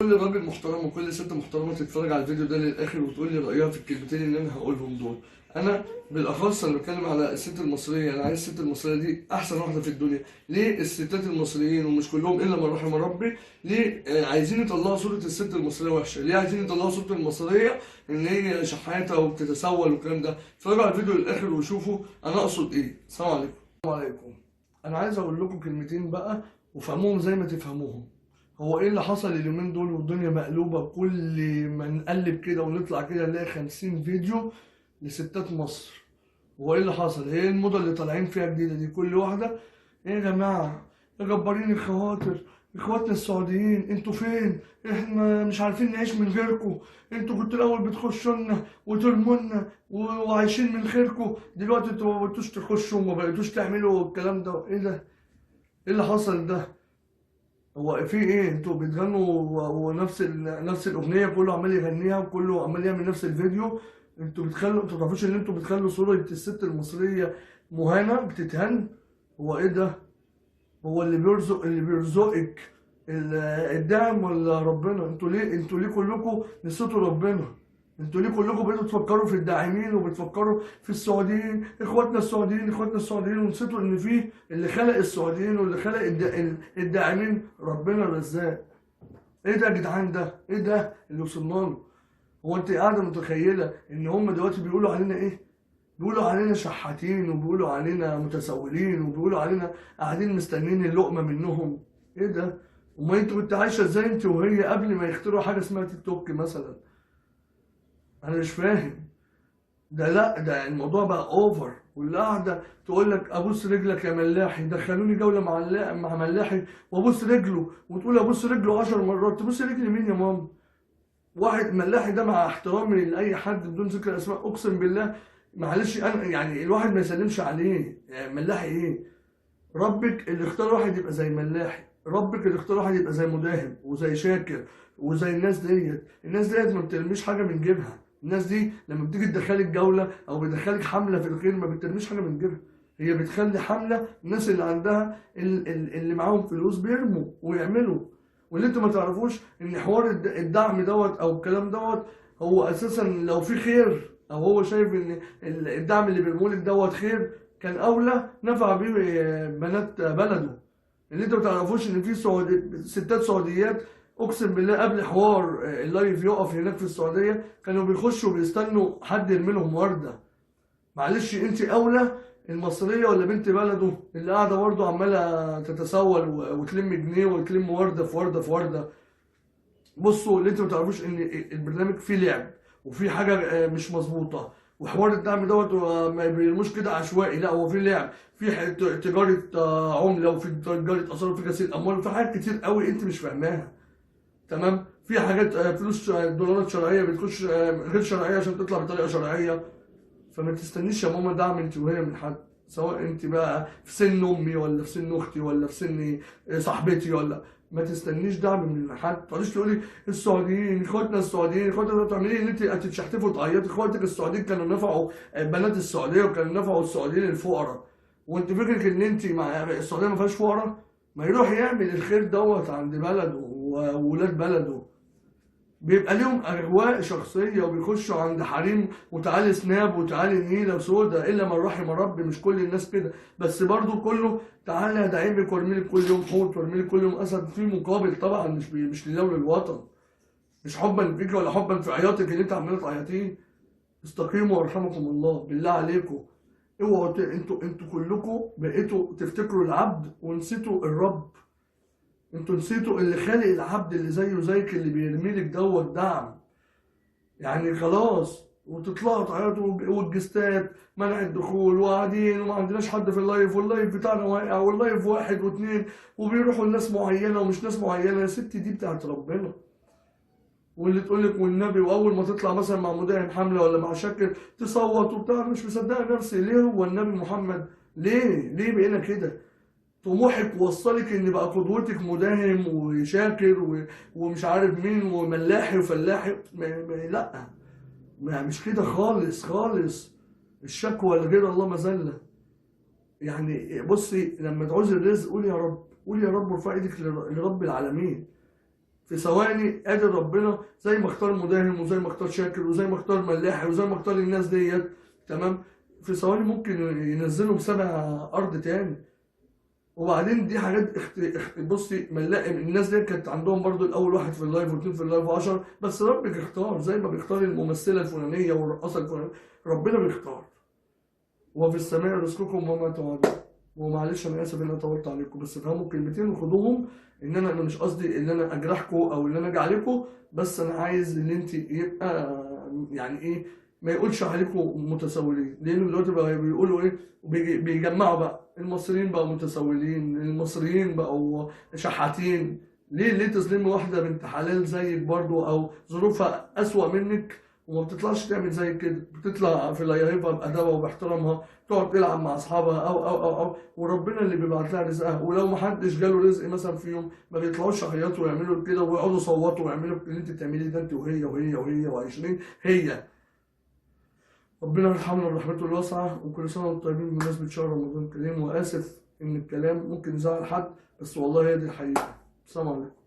كل راجل محترم وكل ست محترمه تتفرج على الفيديو ده للاخر وتقول لي رايها في الكلمتين اللي انا هقولهم دول. انا بالاخص انا بتكلم على الست المصريه. انا عايز الست المصريه دي احسن واحده في الدنيا. ليه الستات المصريين ومش كلهم الا من رحم ربي ليه عايزين يطلعوا صوره الست المصريه وحشه؟ ليه عايزين يطلعوا صوره المصريه ان هي شحاته وبتتسول والكلام ده؟ اتفرجوا على الفيديو للاخر وشوفوا انا اقصد ايه. السلام عليكم. السلام عليكم. انا عايز اقول لكم كلمتين بقى وفهموهم زي ما تفهموهم. هو ايه اللي حصل اليومين دول والدنيا مقلوبة؟ كل ما نقلب كده ونطلع كده نلاقي 50 فيديو لستات مصر. هو ايه اللي حصل؟ ايه الموضة اللي طالعين فيها جديدة دي؟ كل واحدة ايه يا جماعة يا جبارين الخواطر، اخواتنا السعوديين انتوا فين؟ احنا مش عارفين نعيش من غيركم. انتوا كنتوا الاول بتخشوا لنا وترمونا وعايشين من خيركم، دلوقتي انتوا ما بقيتوش تخشوا وما بقيتوش تعملوا الكلام ده. ايه ده؟ ايه اللي حصل ده؟ هو في ايه؟ انتوا بتغنوا ونفس نفس الاغنيه كله عمال يغنيها وكله عمال يعمل نفس الفيديو. انتوا تعرفوش ان انتوا بتخلوا صوره الست المصريه مهانه بتتهان؟ هو ايه ده؟ هو اللي بيرزقك الدعم ولا ربنا؟ انتوا ليه كلكم نسيتوا ربنا؟ انتوا ليه كلكم بقيتوا تفكروا في الداعمين وبتفكروا في السعوديين، اخواتنا السعوديين اخواتنا السعوديين، ونسيتوا ان في اللي خلق السعوديين واللي خلق الداعمين ربنا الرزاق. ايه ده يا جدعان؟ ده ايه ده اللي وصلنا له؟ هو انت قاعده متخيله ان هم دلوقتي بيقولوا علينا ايه؟ بيقولوا علينا شحاتين وبيقولوا علينا متسولين وبيقولوا علينا قاعدين مستنيين اللقمه منهم. ايه ده؟ وما انت كنت عايشه ازاي انت وهي قبل ما يخترعوا حاجه اسمها تيك توك مثلا؟ انا مش فاهم. ده لا، ده الموضوع بقى اوفر. واللي قاعده تقول لك ابوس رجلك يا ملاحي، دخلوني جوله مع ملاحي وابوس رجله، وتقول ابوس رجله 10 مرات. تبوس رجل مين يا ماما؟ واحد ملاحي ده مع احترامي لاي حد بدون ذكر اسماء اقسم بالله، معلش انا يعني الواحد ما يسلمش عليه. يعني ملاحي ايه؟ ربك اللي اختار واحد يبقى زي ملاحي، ربك اللي اختار واحد يبقى زي مداهم وزي شاكر وزي الناس ديت ما بترميش حاجه من جيبها. الناس دي لما بتيجي تدخلك جوله او بتدخلك حمله في الخير ما بترميش حاجه من جيبها. هي بتخلي حمله الناس اللي عندها اللي معاهم فلوس بيرموا ويعملوا. واللي انتوا ما تعرفوش ان حوار الدعم دوت او الكلام دوت، هو اساسا لو في خير او هو شايف ان الدعم اللي بيرمولك دوت خير، كان اولى نفع بيه بنات بلده. اللي انتوا ما تعرفوش ان في ستات سعوديات اقسم بالله قبل حوار اللايف يقف هناك في السعوديه كانوا بيخشوا بيستنوا حد يرمي لهم ورده. معلش انت اولى المصريه ولا بنت بلده اللي قاعده برضه عماله تتسول وتلم جنيه وتلم ورده في ورده في ورده؟ بصوا، اللي انتوا ما تعرفوش ان البرنامج فيه لعب وفيه حاجه مش مظبوطه. وحوار الدعم دوت هو ما بيرموش كده عشوائي، لا هو فيه لعب، في تجاره عمله، وفي تجاره اثار، وفي غسيل اموال، وفي حاجات كتير قوي انت مش فاهماها. تمام؟ في حاجات فلوس دولارات شرعيه بتخش غير شرعيه عشان تطلع بطريقه شرعيه. فما تستنيش يا ماما دعم انت وهي من حد، سواء انت بقى في سن امي ولا في سن اختي ولا في سن صاحبتي، ولا ما تستنيش دعم من حد. ما تقعديش تقولي السعوديين اخواتنا السعوديين اخواتنا، تعملي ايه؟ ان انت هتتشحتفي وتعيطي؟ اخواتك السعوديين كانوا نفعوا بنات السعوديه وكانوا نفعوا السعوديين الفقراء. وانت فكرك ان انت مع السعوديه ما فيهاش فقراء؟ ما يروح يعمل الخير دوت عند بلده وولاد بلده. بيبقى ليهم اجواء شخصيه وبيخشوا عند حريم وتعالي سناب وتعالي نيله وسودا الا من رحم ربي. مش كل الناس كده، بس برضو كله تعالى ادعمك وارمي لك كل يوم حوت وارمي لك كل يوم اسد في مقابل طبعا، مش لله وللوطن، مش حبا فيك ولا حبا في عياطك اللي انت عماله تعيطيه. استقيموا وارحمكم الله بالله عليكم. اوعوا انتوا كلكم بقيتوا تفتكروا العبد ونسيتوا الرب. انتوا نسيتوا اللي خالق العبد اللي زيه زيك اللي بيرميلك دوت دعم. يعني خلاص وتطلعوا تعيطوا والجستات منع الدخول وقاعدين وما عندناش حد في اللايف واللايف بتاعنا واقع واللايف واحد واثنين وبيروحوا لناس معينه ومش ناس معينه. يا ستي دي بتاعت ربنا. واللي تقول لك والنبي، واول ما تطلع مثلا مع مداهم حمله ولا مع شاكر تصوت وبتاع، مش مصدقه نفسي. ليه هو النبي محمد؟ ليه بقينا كده؟ طموحك وصلك ان بقى قدوتك مداهم وشاكر ومش عارف مين وملاحي وفلاحي. لا، مش كده خالص خالص. الشكوى لغير الله مذله. يعني بصي، لما تعوزي الرزق قولي يا رب، قولي يا رب وارفعي ايدك لرب العالمين. في ثواني قادر ربنا زي ما اختار مداهم وزي ما اختار شاكر وزي ما اختار ملاحي وزي ما اختار الناس ديت، تمام، في ثواني ممكن ينزلهم سبع ارض تاني. وبعدين دي حاجات بصي ملاقي الناس دي كانت عندهم برضو الاول واحد في اللايف واثنين في اللايف و10، بس ربك اختار زي ما بيختار الممثله الفلانيه والرقاصه الفلانيه، ربنا بيختار. وفي السماء رزقكم وما توعدون. ومعلش انا اسف ان انا طولت عليكم، بس فهموا الكلمتين وخدوهم، ان انا مش قصدي ان انا اجرحكم او ان انا اجي عليكم، بس انا عايز ان انت يبقى يعني ايه، ما يقولش عليكم متسولين، لان دلوقتي بقى بيقولوا ايه، بيجمعوا بقى المصريين بقوا متسولين، المصريين بقوا شحاتين. ليه تظلمي واحده بنت حلال زيك برضو او ظروفها اسوأ منك وما بتطلعش تعمل زي كده، بتطلع في لايفها بأدبها وباحترامها، تقعد تلعب مع اصحابها او وربنا اللي بيبعت لها رزقها. ولو ما حدش جاله رزق مثلا في يوم، ما بيطلعوش يعيطوا ويعملوا كده ويقعدوا يصوتوا ويعملوا اللي انت بتعمليه ده، انت وهي وهي وهي وعشرين هي. ربنا يرحمنا برحمته الواسعة، وكل سنة وانتم طيبين بمناسبة شهر رمضان الكريم. وآسف إن الكلام ممكن يزعل حد، بس والله هي دي الحقيقة. السلام عليكم.